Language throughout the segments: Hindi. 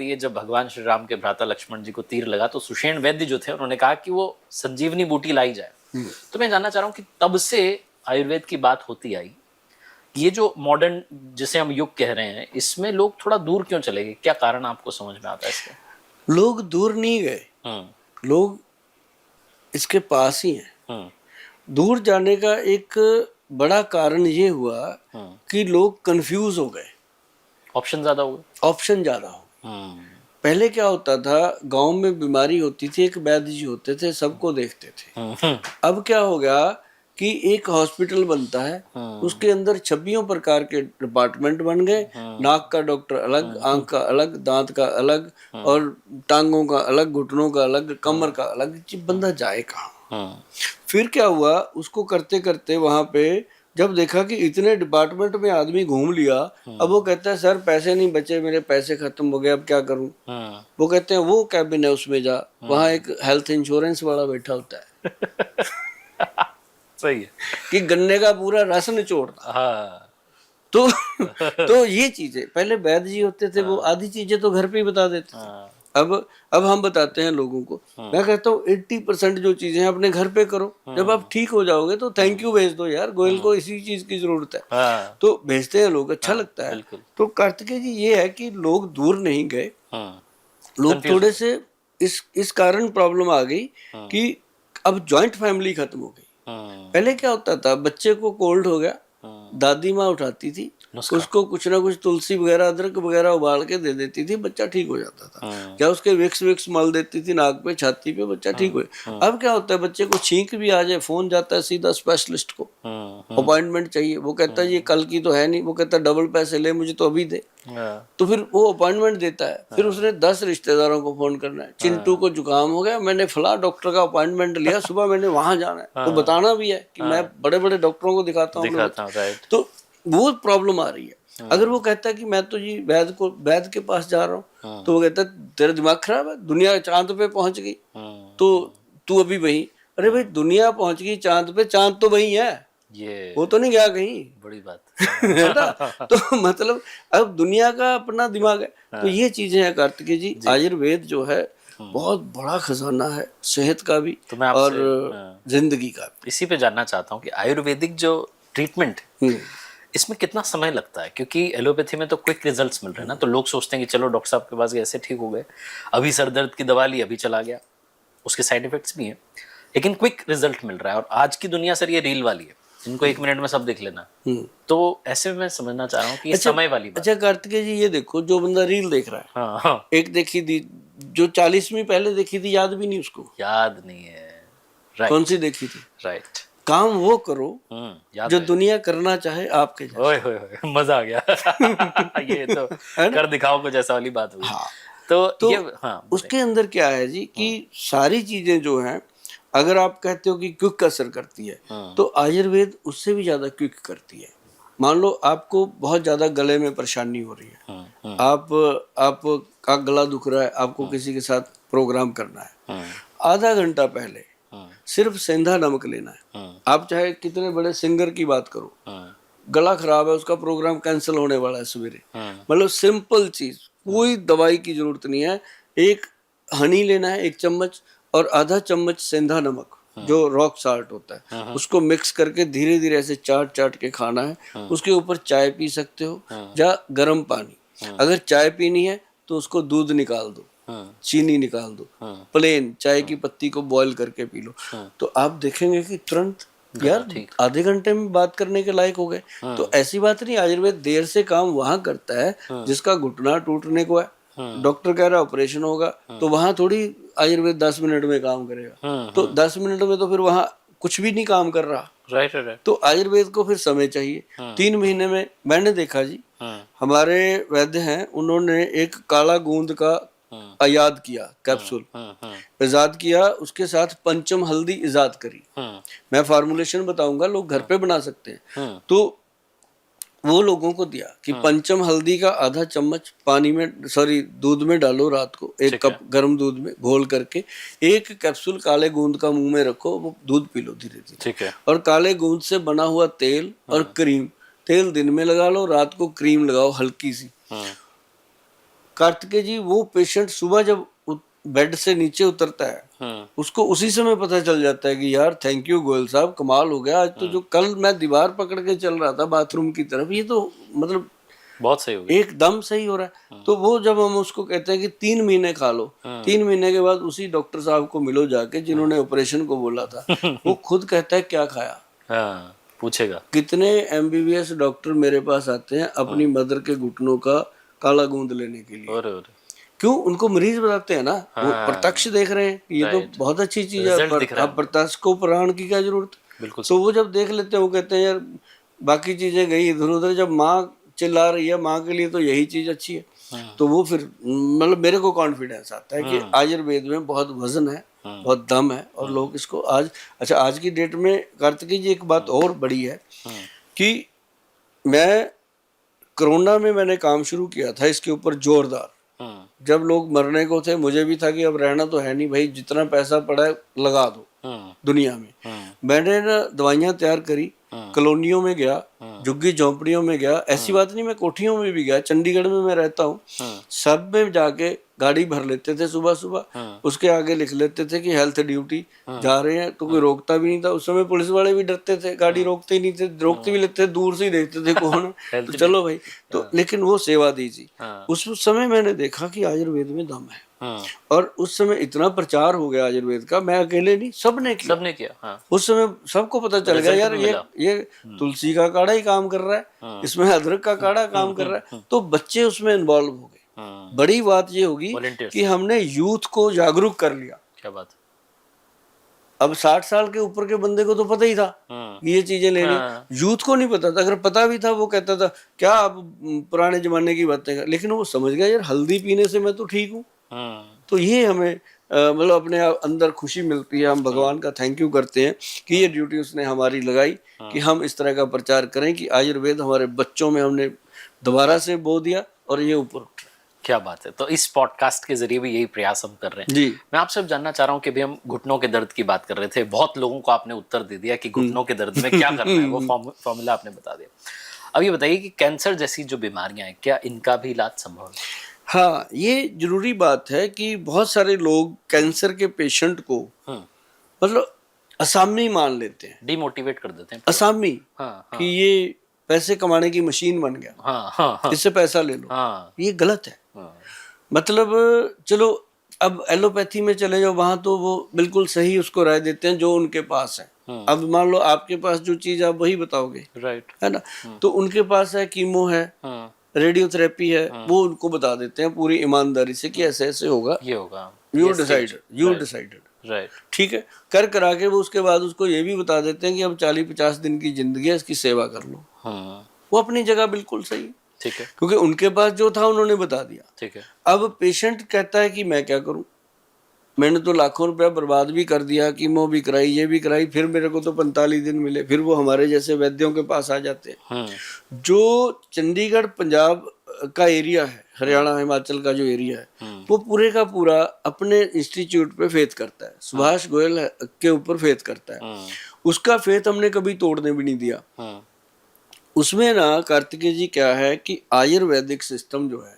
ये जब भगवान श्री राम के भ्राता लक्ष्मण जी को तीर लगा तो सुषेण वैद्य जो थे उन्होंने कहा कि वो संजीवनी बूटी लाई जाए। तो मैं जानना चाह रहा हूँ कि तब से आयुर्वेद की बात होती आई, ये जो मॉडर्न जिसे हम युग कह रहे हैं इसमें लोग थोड़ा दूर क्यों चले गए? क्या कारण आपको समझ में आता है इसका? लोग दूर नहीं गए, लोग इसके पास ही हैं। दूर जाने का एक बड़ा कारण ये हुआ कि लोग कंफ्यूज हो गए, ऑप्शन ज्यादा हो गए। ऑप्शन ज्यादा हो गए। पहले क्या होता था, गांव में बीमारी होती थी, एक वैद्य जी होते थे, सबको देखते थे। अब क्या हो गया कि एक हॉस्पिटल बनता है, उसके अंदर 26 प्रकार के डिपार्टमेंट बन गए। नाक का डॉक्टर अलग, आंख का अलग, दांत का अलग, और टांगों का अलग, घुटनों का अलग, कमर का अलग। बंदा जाए कहाँ? फिर क्या हुआ, उसको करते करते वहां पे जब देखा कि इतने डिपार्टमेंट में आदमी घूम लिया, अब वो कहता है सर पैसे नहीं बचे, मेरे पैसे खत्म हो गए, अब क्या करूं? वो कहते हैं वो कैबिन है उसमें जा, वहां एक हेल्थ इंश्योरेंस वाला बैठा होता है। सही है कि गन्ने का पूरा रस निचोड़ता। हाँ। तो ये चीजें पहले वैद्य जी होते थे, वो आधी चीजें तो घर पे ही बता देते थे। अब हम बताते हैं लोगों को। मैं कहता हूँ 80% जो चीजें हैं अपने घर पे करो, जब आप ठीक हो जाओगे तो थैंक यू भेज दो, यार गोयल को इसी चीज की जरूरत है। तो भेजते हैं लोग, अच्छा लगता है। तो कार्तिकेय जी ये है कि लोग दूर नहीं गए, लोग थोड़े से इस कारण प्रॉब्लम आ गई कि अब जॉइंट फैमिली खत्म हो गई। पहले क्या होता था, बच्चे को कोल्ड हो गया, दादी माँ उठाती थी, उसको कुछ ना कुछ तुलसी वगैरह, अदरक वगैरह उबाल के दे देती थी, बच्चा ठीक हो जाता था। या उसके विक्स विक्स मल देती थी नाक पे, छाती पे, बच्चा ठीक हो। अब क्या होता है, बच्चे को छींक भी आ जाए, फोन जाता है सीधा स्पेशलिस्ट को, अपॉइंटमेंट चाहिए। वो कहता है ये कल की तो है नहीं, वो कहता है डबल पैसे ले, मुझे तो अभी दे। तो फिर वो अपॉइंटमेंट देता है, फिर उसने 10 रिश्तेदारों को फोन करना है, चिंटू को जुकाम हो गया, मैंने फला डॉक्टर का अपॉइंटमेंट लिया, सुबह मैंने वहां जाना है। तो बताना भी है कि मैं बड़े बड़े डॉक्टरों को दिखाता हूँ। तो वो प्रॉब्लम आ रही है। अगर वो कहता है कि मैं तो जी वैद्य के पास जा रहा हूँ, तो वो कहता है तेरा दिमाग खराब है, दुनिया चांद पे पहुंच गई तो तू अभी वहीं। अरे भाई दुनिया पहुंच गई चांद पे, चांद तो वहीं है, ये वो तो नहीं गया कहीं। बड़ी बात है ना? तो मतलब अब दुनिया का अपना दिमाग है। तो ये चीजें हैं कार्तिकेय जी। आयुर्वेद जो है बहुत बड़ा खजाना है, सेहत का भी तो मैं और जिंदगी का भी। इसी पे जानना चाहता हूँ कि आयुर्वेदिक जो ट्रीटमेंट इसमें कितना समय लगता है? क्योंकि एलोपैथी में तो क्विक रिजल्ट्स मिल रहे हैं ना, तो लोग सोचते हैं कि चलो डॉक्टर साहब के पास गए, ऐसे ठीक हो गए, अभी सर दर्द की दवा ली, अभी चला गया, उसके साइड इफेक्ट्स भी हैं लेकिन क्विक रिजल्ट मिल रहा है। और आज की दुनिया सर ये रील वाली है, इनको 1 मिनट में सब देख लेना। तो ऐसे में मैं समझना चाह रहा हूँ कि ये समय वाली बात। अच्छा कार्तिकेय जी ये देखो, जो बंदा रील देख रहा है, हाँ। एक देखी थी जो 40वीं पहले देखी थी, याद भी नहीं उसको, याद नहीं है। कौन सी देखी थी? राइट। काम वो करो जो दुनिया करना चाहे आपके जैसे। ओए होए होए, मजा आ गया। ये तो कर दिखाओ कुछ ऐसा वाली बात हुई। हाँ। तो ये उसके अंदर क्या है जी कि सारी चीजें जो हैं, अगर आप कहते हो कि क्विक असर करती है, तो आयुर्वेद उससे भी ज्यादा क्विक करती है। मान लो आपको बहुत ज्यादा गले में परेशानी हो रही है, आप का गला दुख रहा है, आपको किसी के साथ प्रोग्राम करना है, आधा घंटा पहले सिर्फ सेंधा नमक लेना है। आप चाहे कितने बड़े सिंगर की बात करो, गला खराब है, उसका प्रोग्राम कैंसिल होने वाला है सवेरे, मतलब सिंपल चीज, कोई दवाई की जरूरत नहीं है। एक हनी लेना है 1 चम्मच, और आधा चम्मच सेंधा नमक जो रॉक साल्ट होता है, उसको मिक्स करके धीरे धीरे ऐसे चाट चाट के खाना है। उसके ऊपर चाय पी सकते हो या गर्म पानी। अगर चाय पीनी है तो उसको दूध निकाल दो, चीनी निकाल दो, प्लेन चाय की पत्ती को बॉईल करके पी लो। तो आप देखेंगे कि तुरंत यार आधे घंटे में बात करने के लायक हो गए। तो ऐसी बात नहीं, आयुर्वेद देर से काम वहां करता है जिसका घुटना टूटने को है, डॉक्टर कह रहा है ऑपरेशन होगा, तो वहां थोड़ी आयुर्वेद 10 मिनट में काम करेगा। तो 10 मिनट में तो फिर वहां कुछ भी नहीं काम कर रहा। राइट। तो आयुर्वेद को फिर समय चाहिए। 3 महीने में मैंने देखा जी, हमारे वैद्य हैं, उन्होंने एक काला गूंद का इजाद किया, कैप्सूल इजाद किया, उसके साथ पंचम हल्दी इजाद करी। मैं फार्मूलेशन बताऊंगा, लोग घर पे बना सकते हैं। तो वो लोगों को दिया कि पंचम हल्दी का आधा चम्मच पानी में, दूध में डालो, रात को 1 कप गर्म दूध में घोल करके 1 कैप्सूल काले गूंद का मुंह में रखो, वो दूध पी लो धीरे धीरे। और काले गूंद से बना हुआ तेल और क्रीम, तेल दिन में लगा लो, रात को क्रीम लगाओ हल्की सी। कार्तिकेय जी वो पेशेंट सुबह जब बेड से नीचे उतरता है उसको उसी समय पता चल जाता है कि यार थैंक यू गोयल साहब, कमाल हो गया आज तो, जो कल मैं दीवार पकड़ के चल रहा था बाथरूम की तरफ, ये तो मतलब बहुत सही हो गया। एकदम सही हो रहा है। तो वो जब हम उसको कहते हैं कि 3 महीने खा लो, 3 महीने के बाद उसी डॉक्टर साहब को मिलो जाके जिन्होंने ऑपरेशन को बोला था, वो खुद कहता है क्या खाया। हाँ, पूछेगा। कितने MBBS डॉक्टर मेरे पास आते हैं अपनी मदर के घुटनों का काला गूंद लेने के लिए। और क्यों? उनको मरीज बताते हैं ना, वो प्रत्यक्ष देख रहे हैं ये तो बहुत अच्छी चीज है, अब प्रत्यक्ष को प्रमाण की क्या जरूरत। बिल्कुल। तो वो जब देख लेते हैं वो कहते हैं यार बाकी चीजें गई इधर उधर, जब माँ चिल्ला रही है माँ के लिए तो यही चीज अच्छी है। तो वो फिर मतलब मेरे को कॉन्फिडेंस आता है कि आयुर्वेद में बहुत वजन है, बहुत दम है, और लोग इसको आज, अच्छा आज की डेट में कार्तिकेय जी एक बात और बड़ी है कि मैं कोरोना में मैंने काम शुरू किया था इसके ऊपर जोरदार। जब लोग मरने को थे मुझे भी था कि अब रहना तो है नहीं भाई, जितना पैसा पड़ा है लगा दो दुनिया में। मैंने ना दवाइयाँ तैयार करी, कॉलोनियों में गया, झुग्गी झोंपड़ियों में गया, ऐसी बात नहीं मैं कोठियों में भी गया, चंडीगढ़ में मैं रहता हूँ, सब में जाके गाड़ी भर लेते थे सुबह सुबह, उसके आगे लिख लेते थे कि हेल्थ ड्यूटी जा रहे हैं, तो कोई रोकता भी नहीं था। उस समय पुलिस वाले भी डरते थे, गाड़ी रोकते ही नहीं थे, रोकते भी लेते थे दूर से ही देखते थे कौन तो चलो भाई, तो लेकिन वो सेवा दी थी। उस समय मैंने देखा कि आयुर्वेद में दम है, और उस समय इतना प्रचार हो गया आयुर्वेद का, मैं अकेले नहीं सबने किया। उस समय सबको पता चल गया यार ये तुलसी का काढ़ा ही काम कर रहा है, इसमें अदरक का काढ़ा काम कर रहा है, तो बच्चे उसमें इन्वॉल्व हो गए। बड़ी बात ये होगी कि हमने यूथ को जागरूक कर लिया। क्या बात। अब 60 साल के ऊपर के बंदे को तो पता ही था कि ये चीजें लेनी, यूथ को नहीं पता था। अगर पता भी था वो कहता था क्या आप पुराने जमाने की बातें कर, लेकिन वो समझ गया यार हल्दी पीने से मैं तो ठीक हूँ। तो ये हमें मतलब अपने अंदर खुशी मिलती है, हम भगवान का थैंक यू करते हैं कि ये ड्यूटी उसने हमारी लगाई कि हम इस तरह का प्रचार करें कि आयुर्वेद हमारे बच्चों में हमने दोबारा से बो दिया और ये ऊपर उठ रहा है। क्या बात है। तो इस पॉडकास्ट के जरिए भी यही प्रयास हम कर रहे हैं। जी मैं आपसे जानना चाह रहा हूँ कि भी हम घुटनों के दर्द की बात कर रहे थे, बहुत लोगों को आपने उत्तर दे दिया कि घुटनों के दर्द में क्या करना है, वो फॉर्मूला आपने बता दिया। अब ये बताइए कि कैंसर जैसी जो बीमारियां हैं क्या इनका भी इलाज संभव है? हाँ, ये जरूरी बात है कि बहुत सारे लोग कैंसर के पेशेंट को मतलब असामी मान लेते हैं, डिमोटिवेट कर देते हैं असामी, कि ये पैसे कमाने की मशीन बन गया, इससे पैसा ले लो। ये गलत है। मतलब चलो अब एलोपैथी में चले जाओ, वहां तो वो बिल्कुल सही उसको राय देते हैं जो उनके पास है। अब मान लो आपके पास जो चीज आप वही बताओगे, राइट है ना, तो उनके पास है कीमो है, रेडियोथेरेपी है, वो उनको बता देते हैं पूरी ईमानदारी से कि ऐसे ऐसे होगा, ये होगा, यू डिसाइडेड, राइट, ठीक है, कर करा के वो उसके बाद उसको ये भी बता देते हैं कि अब 40-50 दिन की जिंदगी है, इसकी सेवा कर लो। वो अपनी जगह बिल्कुल सही, ठीक है, क्योंकि उनके पास जो था उन्होंने बता दिया। ठीक है। अब पेशेंट कहता है कि मैं क्या करूं, मैंने तो लाखों रुपया बर्बाद भी कर दिया, कीमो भी कराई, ये भी कराई, फिर मेरे को तो 45 दिन मिले। फिर वो हमारे जैसे वैद्यों के पास आ जाते हैं। जो चंडीगढ़ पंजाब का एरिया है, हरियाणा हिमाचल का जो एरिया है, वो पूरे का पूरा अपने इंस्टीट्यूट पे फेथ करता है, सुभाष गोयल के ऊपर फेथ करता है। उसका फेथ हमने कभी तोड़ने भी नहीं दिया। उसमें ना कार्तिकेय जी क्या है कि आयुर्वेदिक सिस्टम जो है,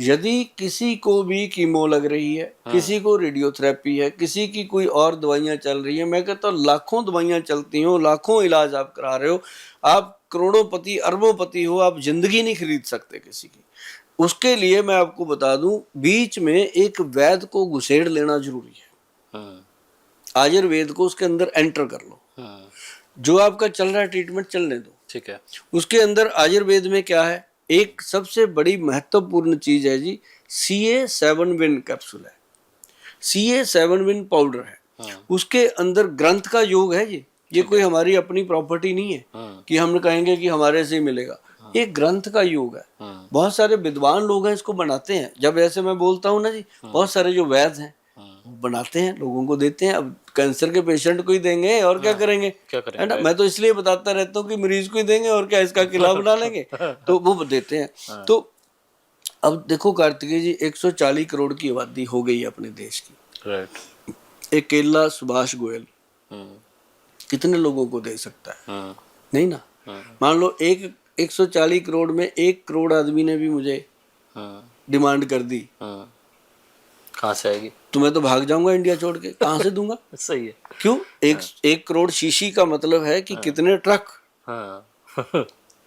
यदि किसी को भी कीमो लग रही है, किसी को रेडियोथेरेपी है, किसी की कोई और दवाइयां चल रही है, मैं कहता हूँ लाखों दवाइयां चलती हो, लाखों इलाज आप करा रहे हो, आप करोड़ोंपति अरबोंपति हो, आप जिंदगी नहीं खरीद सकते किसी की। उसके लिए मैं आपको बता दूं, बीच में एक वैद्य को घुसेड़ लेना जरूरी है। आयुर्वेद को उसके अंदर एंटर कर लो, जो आपका चल रहा है ट्रीटमेंट चलने दो, ठीक है। उसके अंदर आयुर्वेद में क्या है, एक सबसे बड़ी महत्वपूर्ण चीज है जी, CA7 विन कैप्सूल है, CA7 विन पाउडर है। उसके अंदर ग्रंथ का योग है जी, ये कोई हमारी अपनी प्रॉपर्टी नहीं है कि हम कहेंगे कि हमारे से ही मिलेगा, ये ग्रंथ का योग है। बहुत सारे विद्वान लोग हैं इसको बनाते हैं। जब ऐसे मैं बोलता हूँ ना जी, बहुत सारे जो वैद्य हैं बनाते हैं, लोगों को देते हैं। अब कैंसर के पेशेंट को ही देंगे और क्या करेंगे, है ना। मैं तो इसलिए बताता रहता हूँ कि मरीज को ही देंगे और क्या इसका किला बना लेंगे, तो वो देते हैं। तो अब देखो कार्तिकेय जी, 140 करोड़ की आबादी हो गई है अपने देश की, राइट। एक केला सुभाष गोयल कितने लोगों को दे सकता है, नहीं ना। मान लो 140 करोड़ में 1 करोड़ आदमी ने भी मुझे डिमांड कर दी कहाँ से आएगी? तो मैं तो भाग जाऊंगा इंडिया छोड़ के, कहाँ से दूंगा? सही है। क्यों? 1 करोड़ शीशी का मतलब है कि कितने ट्रक, हाँ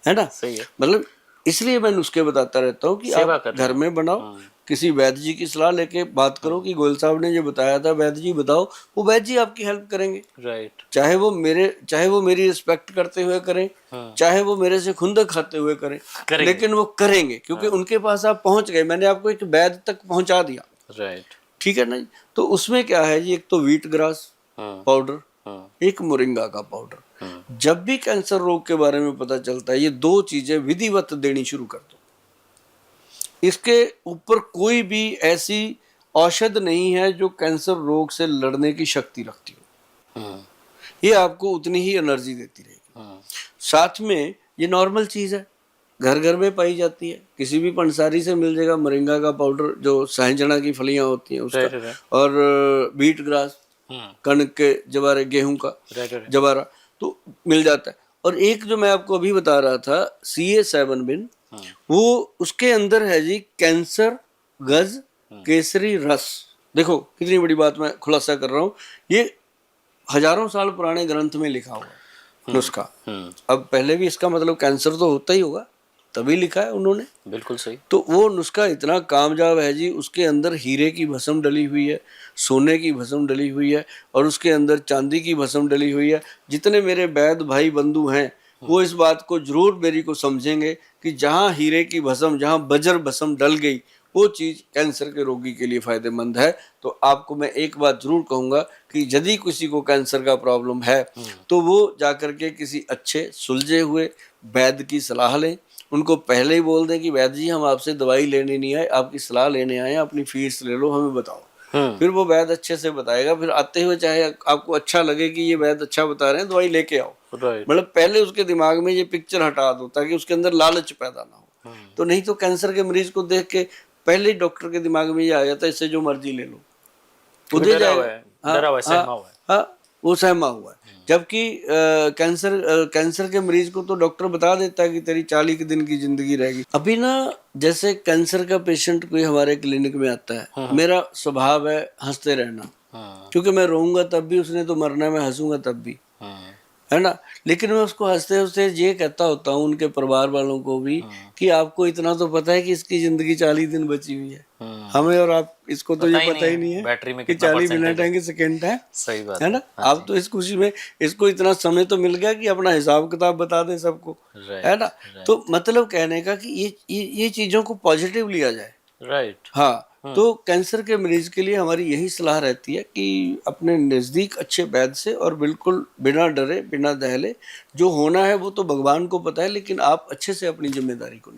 है ना? सही है। मतलब इसलिए मैं नुस्खे बताता रहता हूँ कि सेवा आप कर रहे घर में बनाओ, किसी वैद्य जी की सलाह लेके बात करो कि गोयल साहब ने जो बताया था वैद्य जी बताओ, वो वैद्य जी आपकी हेल्प करेंगे। राइट। चाहे वो मेरी रिस्पेक्ट करते हुए करें, चाहे वो मेरे से खुंदक खाते हुए करें, लेकिन वो करेंगे क्योंकि उनके पास आप पहुंच गए, मैंने आपको एक वैद्य तक पहुंचा दिया। राइट। ठीक है ना जी? तो उसमें क्या है जी, एक तो व्हीट ग्रास पाउडर, एक मोरिंगा का पाउडर। जब भी कैंसर रोग के बारे में पता चलता है, ये 2 चीजें विधिवत देनी शुरू कर दो। इसके ऊपर कोई भी ऐसी औषध नहीं है जो कैंसर रोग से लड़ने की शक्ति रखती हो। ये आपको उतनी ही एनर्जी देती रहेगी। साथ में ये नॉर्मल चीज है, घर घर में पाई जाती है, किसी भी पंसारी से मिल जाएगा मोरिंगा का पाउडर, जो सहजना की फलियां होती हैं उसका, और व्हीट ग्रास, कणक के जवारे, गेहूं का जवारा, तो मिल जाता है। और एक जो मैं आपको अभी बता रहा था CA7 बिन, वो उसके अंदर है जी कैंसर गज केसरी रस। देखो कितनी बड़ी बात मैं खुलासा कर रहा हूँ, ये हजारों साल पुराने ग्रंथ में लिखा हुआ है नुस्खा। अब पहले भी इसका मतलब कैंसर तो होता ही होगा, तभी लिखा है उन्होंने। बिल्कुल सही। तो वो नुस्खा इतना कामयाब है जी, उसके अंदर हीरे की भस्म डली हुई है, सोने की भस्म डली हुई है, और उसके अंदर चांदी की भस्म डली हुई है। जितने मेरे वैद्य भाई बंधु हैं वो इस बात को जरूर मेरी को समझेंगे कि जहाँ हीरे की भस्म, जहाँ बजर भस्म डल गई, वो चीज कैंसर के रोगी के लिए फायदेमंद है। तो आपको मैं एक बात जरूर कहूंगा कि यदि किसी को कैंसर का प्रॉब्लम है तो वो जाकर के किसी अच्छे सुलझे हुए वैद्य की सलाह लें। उनको पहले ही बोल दें कि वैद्य जी हम आपसे दवाई लेने नहीं आए, आपकी सलाह लेने आए हैं, अपनी फीस ले लो, हमें बताओ। फिर वो वैद्य अच्छे से बताएगा। फिर आते हुए चाहे आपको अच्छा लगे कि ये वैद्य अच्छा बता रहे हैं, दवाई लेके आओ। मतलब पहले उसके दिमाग में ये पिक्चर हटा दो ताकि उसके अंदर लालच पैदा ना हो। तो नहीं तो कैंसर के मरीज को देख के पहले ही डॉक्टर के दिमाग में ये आ जाता है इससे जो मर्जी ले लो, वो दे जाएगा। हाँ, वो सहमा हुआ है। जबकि कैंसर के मरीज को तो डॉक्टर बता देता है कि तेरी 40 दिन की जिंदगी रहेगी। अभी ना जैसे कैंसर का पेशेंट कोई हमारे क्लिनिक में आता है, मेरा स्वभाव है हंसते रहना, क्योंकि मैं रोऊंगा तब भी, उसने तो मरना है, मैं हंसूंगा तब भी, है ना। लेकिन मैं उसको हंसते हंसते ये कहता होता हूँ उनके परिवार वालों को भी कि आपको इतना तो पता है कि इसकी जिंदगी 40 दिन बची हुई है, हमें और आप इसको तो ये पता ही नहीं है बैटरी में कि 40 मिनट है कि सेकेंड है। सही बात है ना। आप तो इस खुशी में, इसको इतना समय तो मिल गया कि अपना हिसाब किताब बता दे सबको, है ना। तो मतलब कहने का कि ये चीजों को पॉजिटिव लिया जाए। राइट। हाँ, तो कैंसर के मरीज के लिए हमारी यही सलाह रहती है कि अपने नज़दीक अच्छे वैद्य से, और बिल्कुल बिना डरे बिना दहले, जो होना है वो तो भगवान को पता है, लेकिन आप अच्छे से अपनी जिम्मेदारी को